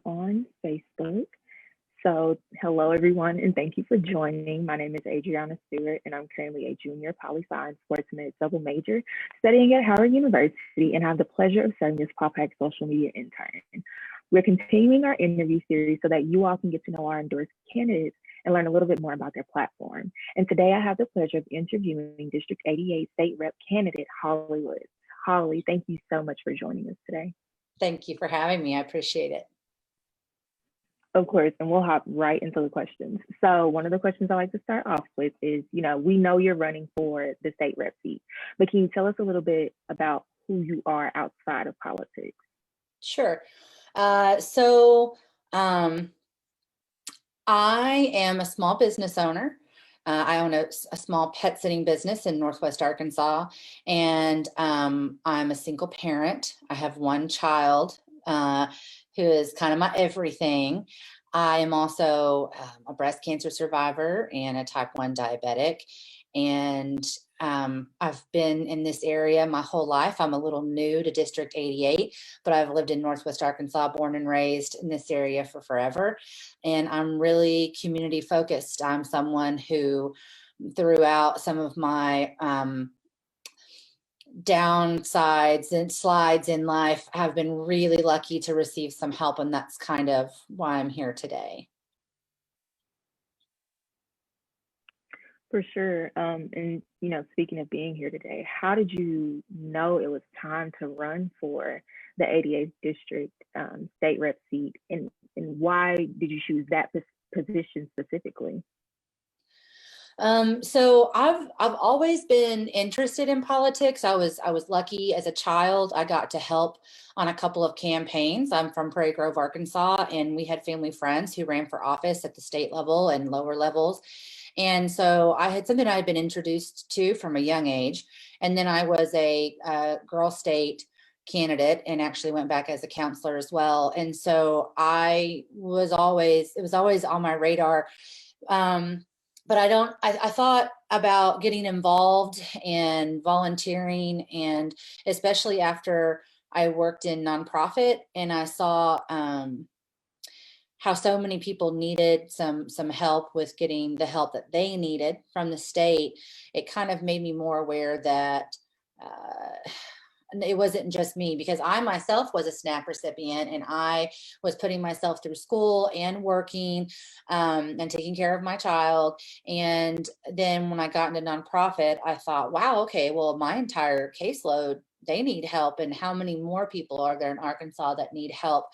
on Facebook. So, hello everyone, and thank you for joining. My name is Adriana Stewart, and I'm currently a junior poli sci sports med double major studying at Howard University, and I have the pleasure of serving as PopHack social media intern. We're continuing our interview series so that you all can get to know our endorsed candidates and learn a little bit more about their platform. And today I have the pleasure of interviewing District 88 State Rep candidate Hawley. Hawley, thank you so much for joining us today. Thank you for having me. I appreciate it. Of course, and we'll hop right into the questions. So one of the questions I like to start off with is, we know you're running for the state rep seat, but can you tell us a little bit about who you are outside of politics? Sure. So I am a small business owner. I own a small pet sitting business in Northwest Arkansas, and I'm a single parent. I have one child who is kind of my everything. I am also a breast cancer survivor and a type 1 diabetic. And I've been in this area my whole life. I'm a little new to District 88, but I've lived in Northwest Arkansas, born and raised in this area for forever. And I'm really community focused. I'm someone who, throughout some of my downsides and slides in life, have been really lucky to receive some help, and that's kind of why I'm here today. For sure. And speaking of being here today, how did you know it was time to run for the 88th district state rep seat, and why did you choose that position specifically? So I've always been interested in politics. I was lucky as a child. I got to help on a couple of campaigns. I'm from Prairie Grove, Arkansas, and we had family friends who ran for office at the state level and lower levels. And so I had something I had been introduced to from a young age. And then I was a girl state candidate and actually went back as a counselor as well. And so it was always on my radar. But I thought about getting involved and volunteering, and especially after I worked in nonprofit and I saw how so many people needed some help with getting the help that they needed from the state. It kind of made me more aware that it wasn't just me, because I myself was a SNAP recipient, and I was putting myself through school and working and taking care of my child. And then when I got into nonprofit, I thought, wow, okay, well, my entire caseload, they need help. And how many more people are there in Arkansas that need help?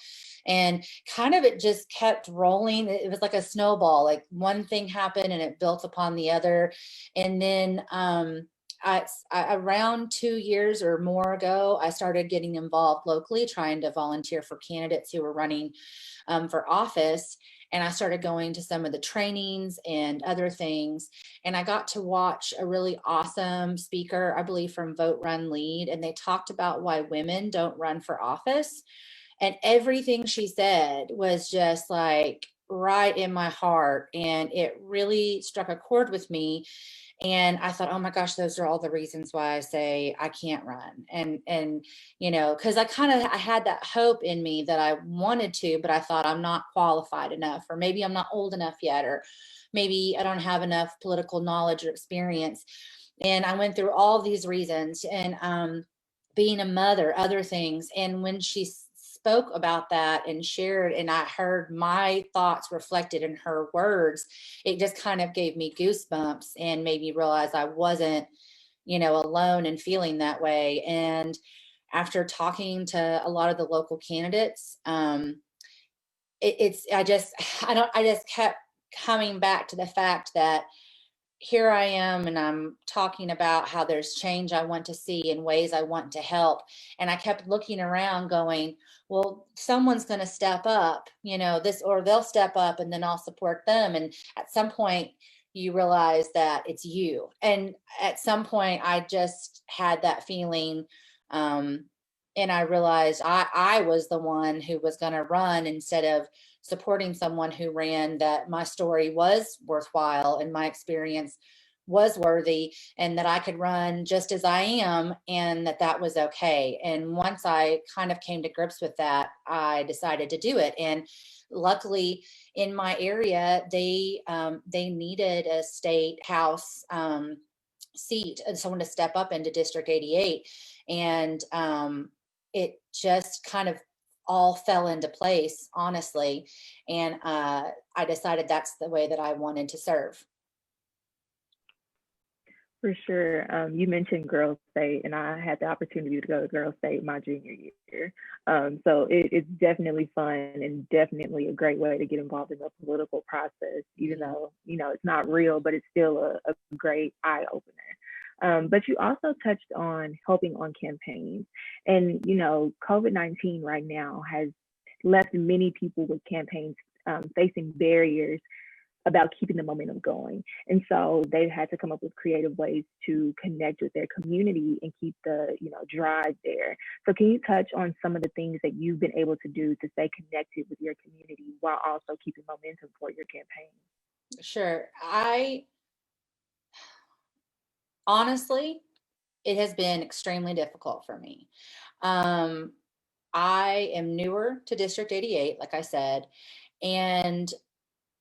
And kind of it just kept rolling. It was like a snowball, like one thing happened and it built upon the other. And then around 2 years or more ago, I started getting involved locally, trying to volunteer for candidates who were running for office. And I started going to some of the trainings and other things. And I got to watch a really awesome speaker, I believe from Vote, Run, Lead. And they talked about why women don't run for office. And everything she said was just like right in my heart. And it really struck a chord with me. And I thought, oh my gosh, those are all the reasons why I say I can't run. And because I had that hope in me that I wanted to, but I thought I'm not qualified enough, or maybe I'm not old enough yet, or maybe I don't have enough political knowledge or experience. And I went through all these reasons, and being a mother, other things. And when she spoke about that and shared, and I heard my thoughts reflected in her words, it just kind of gave me goosebumps and made me realize I wasn't, alone in feeling that way. And after talking to a lot of the local candidates, I just kept coming back to the fact that here I am, and I'm talking about how there's change I want to see and ways I want to help. And I kept looking around going, well, someone's going to step up, or they'll step up and then I'll support them. And at some point you realize that it's you. And at some point I just had that feeling. And I realized I was the one who was going to run instead of supporting someone who ran, that my story was worthwhile and my experience was worthy and that I could run just as I am and that was okay. And once I kind of came to grips with that, I decided to do it. And luckily in my area, they needed a state house seat and someone to step up into District 88. And it just kind of all fell into place, honestly. And I decided that's the way that I wanted to serve. For sure. You mentioned Girls State, and I had the opportunity to go to Girls State my junior year. So it's definitely fun and definitely a great way to get involved in the political process, even though, it's not real, but it's still a great eye opener. But you also touched on helping on campaigns. And, COVID-19 right now has left many people with campaigns facing barriers about keeping the momentum going. And so they've had to come up with creative ways to connect with their community and keep the, drive there. So can you touch on some of the things that you've been able to do to stay connected with your community while also keeping momentum for your campaign? Sure. Honestly, it has been extremely difficult for me. Um, I am newer to District 88, like I said, and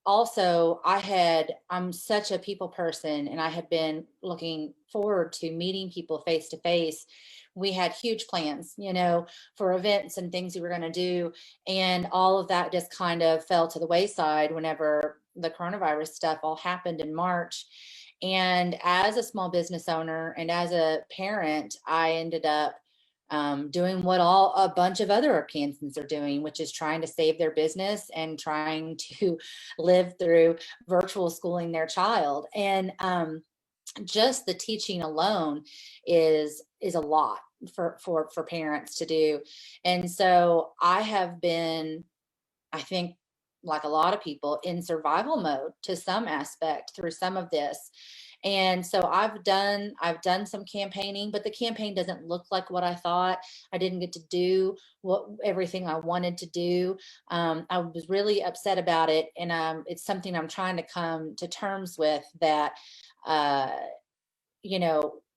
also I'm such a people person and I had been looking forward to meeting people face to face. We had huge plans, for events and things we were going to do. And all of that just kind of fell to the wayside whenever the coronavirus stuff all happened in March. And as a small business owner and as a parent, I ended up doing what a bunch of other Arkansans are doing, which is trying to save their business and trying to live through virtual schooling their child. And just the teaching alone is a lot for parents to do. And so I have been, I think, like a lot of people, in survival mode to some aspect through some of this. And so I've done some campaigning, but the campaign doesn't look like what I thought. I didn't get to do everything I wanted to do. I was really upset about it, and it's something I'm trying to come to terms with, that uh,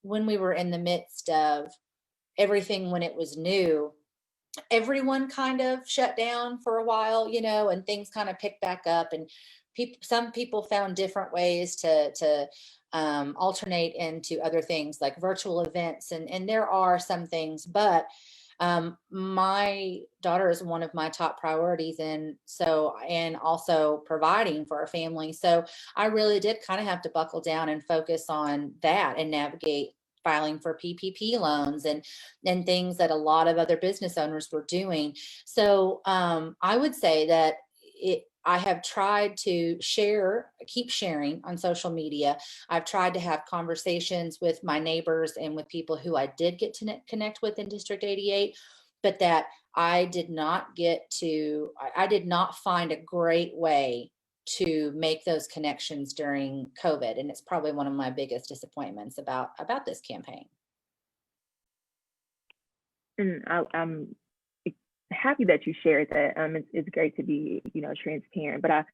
when we were in the midst of everything, when it was new, everyone kind of shut down for a while, and things kind of picked back up, and some people found different ways to alternate into other things like virtual events, and there are some things, but my daughter is one of my top priorities, and also providing for our family. So I really did kind of have to buckle down and focus on that and navigate filing for PPP loans and things that a lot of other business owners were doing. So I would say that I have tried to keep sharing on social media. I've tried to have conversations with my neighbors and with people who I did get to connect with in District 88, but that I did not find a great way to make those connections during COVID. And it's probably one of my biggest disappointments about this campaign. And I'm happy that you shared that. It's great to be, transparent, but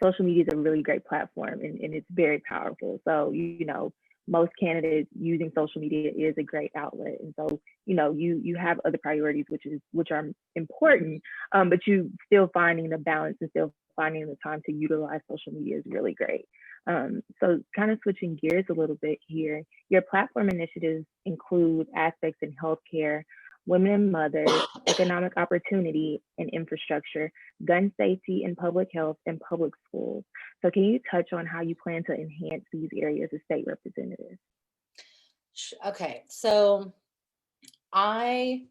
social media is a really great platform, and it's very powerful. So, most candidates using social media is a great outlet. And so, you have other priorities, which are important, but you still finding the balance and still finding the time to utilize social media is really great. So kind of switching gears a little bit here, your platform initiatives include aspects in healthcare, women and mothers, economic opportunity and infrastructure, gun safety and public health, and public schools. So can you touch on how you plan to enhance these areas as state representatives? Okay, so healthcare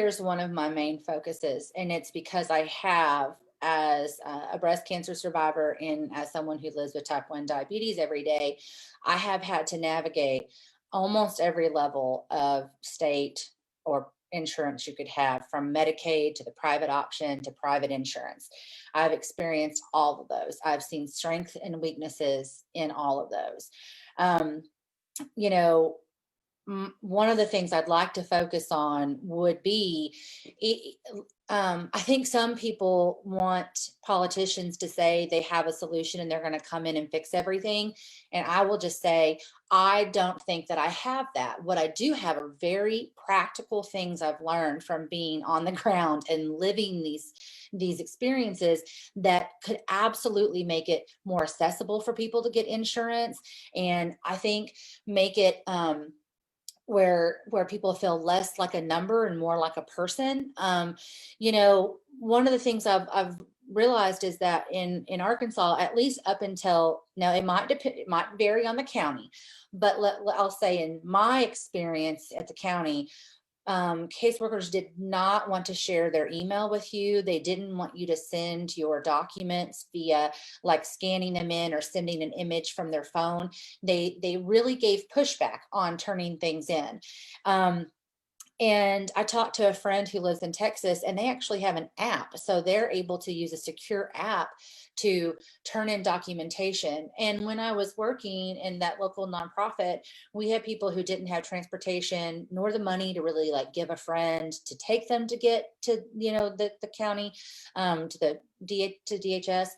is one of my main focuses, and it's because I have, as a breast cancer survivor and as someone who lives with type 1 diabetes every day, I have had to navigate almost every level of state or insurance you could have, from Medicaid to the private option to private insurance. I've experienced all of those. I've seen strengths and weaknesses in all of those. Um, you know, one of the things I'd like to focus on would be I think some people want politicians to say they have a solution and they're going to come in and fix everything. And I will just say, I don't think that I have that. What I do have are very practical things I've learned from being on the ground and living these experiences that could absolutely make it more accessible for people to get insurance. And I think make it, where people feel less like a number and more like a person. One of the things I've realized is that in Arkansas, at least up until now, it might vary on the county, but I'll say in my experience at the county, caseworkers did not want to share their email with you. They didn't want you to send your documents via like scanning them in or sending an image from their phone. They really gave pushback on turning things in. And I talked to a friend who lives in Texas, and they actually have an app. So they're able to use a secure app to turn in documentation. And when I was working in that local nonprofit, we had people who didn't have transportation nor the money to really like give a friend to take them to get to, the county, to DHS.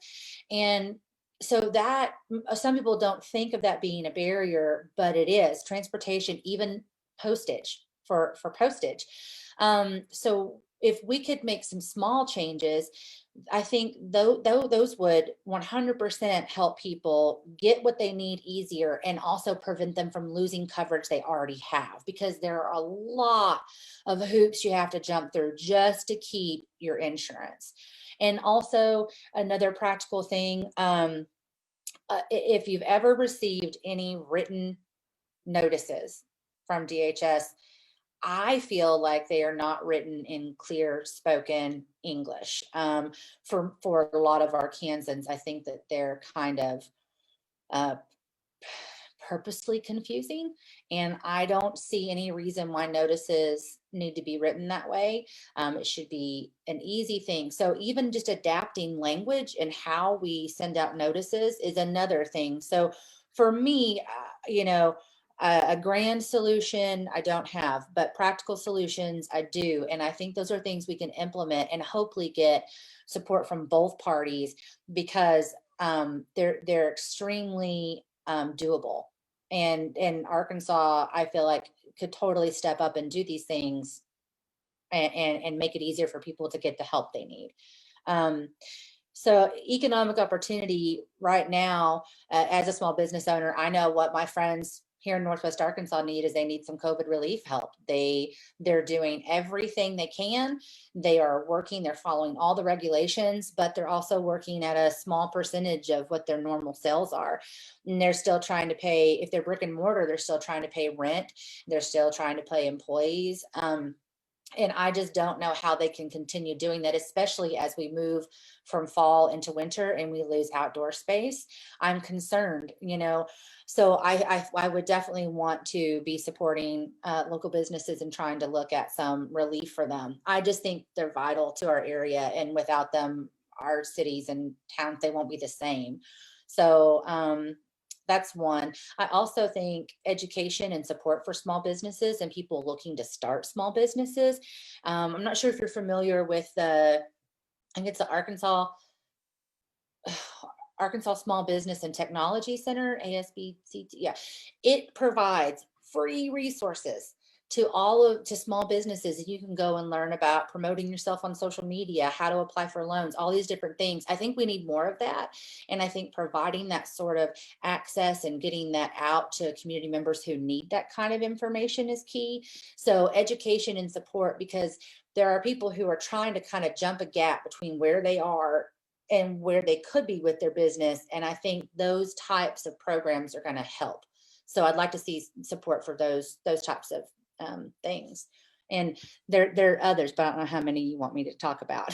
And so that some people don't think of that being a barrier, but it is. Transportation, even postage for postage. So if we could make some small changes, I think those would 100% help people get what they need easier and also prevent them from losing coverage they already have, because there are a lot of hoops you have to jump through just to keep your insurance. And also another practical thing, if you've ever received any written notices from DHS, I feel like they are not written in clear spoken English. For a lot of Arkansans, I think that they're kind of uh, purposely confusing, and I don't see any reason why notices need to be written that way. It should be an easy thing. So even just adapting language and how we send out notices is another thing. So for me, a grand solution I don't have, but practical solutions I do. And I think those are things we can implement and hopefully get support from both parties, because they're extremely doable. And Arkansas, I feel like, could totally step up and do these things and make it easier for people to get the help they need. So economic opportunity right now, as a small business owner, I know what my friends here in Northwest Arkansas need is they need some COVID relief help. They're doing everything they can. They are working, they're following all the regulations, but they're also working at a small percentage of what their normal sales are. And they're still trying to pay, if they're brick and mortar, they're still trying to pay rent. They're still trying to pay employees. And I just don't know how they can continue doing that, especially as we move from fall into winter and we lose outdoor space. I'm concerned, so I would definitely want to be supporting local businesses and trying to look at some relief for them. I just think they're vital to our area, and without them, our cities and towns, they won't be the same. So that's one. I also think education and support for small businesses and people looking to start small businesses. I'm not sure if you're familiar with I think it's the Arkansas Small Business and Technology Center, ASBCT. Yeah, it provides free resources to small businesses. You can go and learn about promoting yourself on social media, how to apply for loans, all these different things. I think we need more of that. And I think providing that sort of access and getting that out to community members who need that kind of information is key. So education and support, because there are people who are trying to kind of jump a gap between where they are and where they could be with their business. And I think those types of programs are going to help. So I'd like to see support for those types of things. And there are others, but I don't know how many you want me to talk about.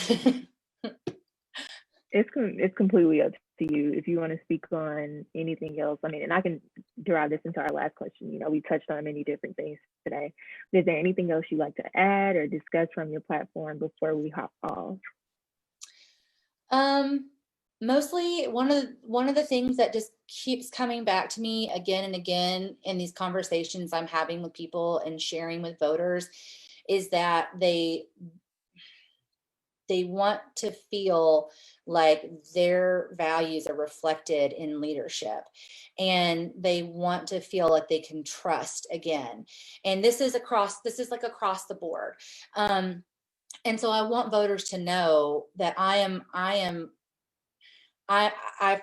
It's completely up to you if you want to speak on anything else. I mean, and I can derive this into our last question. We touched on many different things today. Is there anything else you'd like to add or discuss from your platform before we hop off? Mostly one of the things that just keeps coming back to me again and again in these conversations I'm having with people and sharing with voters is that they want to feel like their values are reflected in leadership, and they want to feel like they can trust again. And this is like across the board. And so I want voters to know that I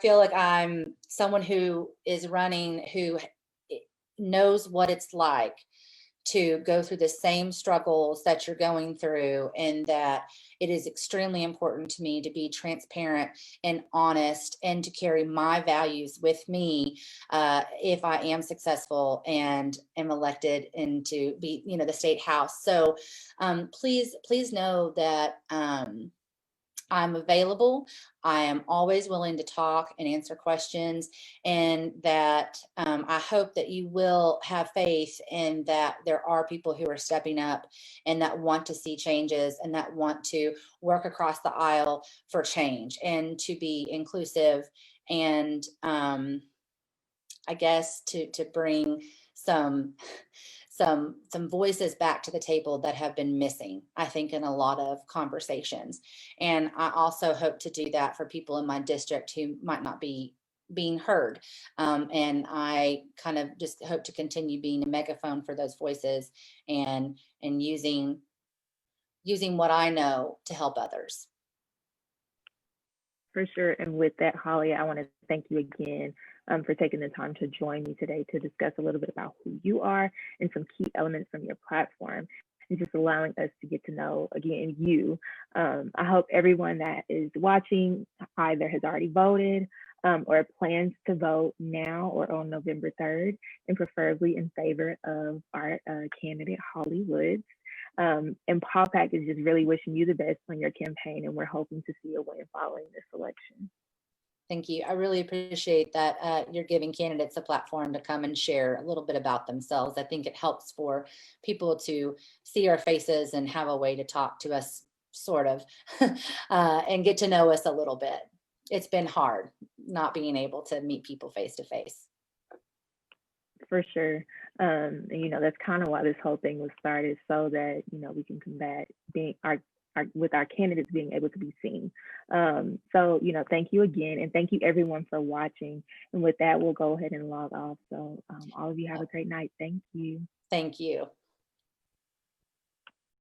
feel like I'm someone who is running, who knows what it's like to go through the same struggles that you're going through, and that it is extremely important to me to be transparent and honest, and to carry my values with me if I am successful and am elected into be, the state house. So please know that I'm available. I am always willing to talk and answer questions, and that I hope that you will have faith in that there are people who are stepping up and that want to see changes and that want to work across the aisle for change and to be inclusive, and I guess to bring some some voices back to the table that have been missing, I think, in a lot of conversations. And I also hope to do that for people in my district who might not be being heard. And I kind of just hope to continue being a megaphone for those voices, and using what I know to help others. For sure. And with that, Hawley, I want to thank you again for taking the time to join me today to discuss a little bit about who you are and some key elements from your platform, and just allowing us to get to know, again, you. I hope everyone that is watching either has already voted or plans to vote now or on November 3rd, and preferably in favor of our candidate, Hawley Woods. And Paul Pack is just really wishing you the best on your campaign, and we're hoping to see a win following this election. Thank you. I really appreciate that you're giving candidates a platform to come and share a little bit about themselves. I think it helps for people to see our faces and have a way to talk to us, sort of, and get to know us a little bit. It's been hard not being able to meet people face to face. For sure. And, that's kind of why this whole thing was started, so that, we can combat being with our candidates being able to be seen. So, thank you again. And thank you everyone for watching. And with that, we'll go ahead and log off. So all of you have a great night. Thank you. Thank you.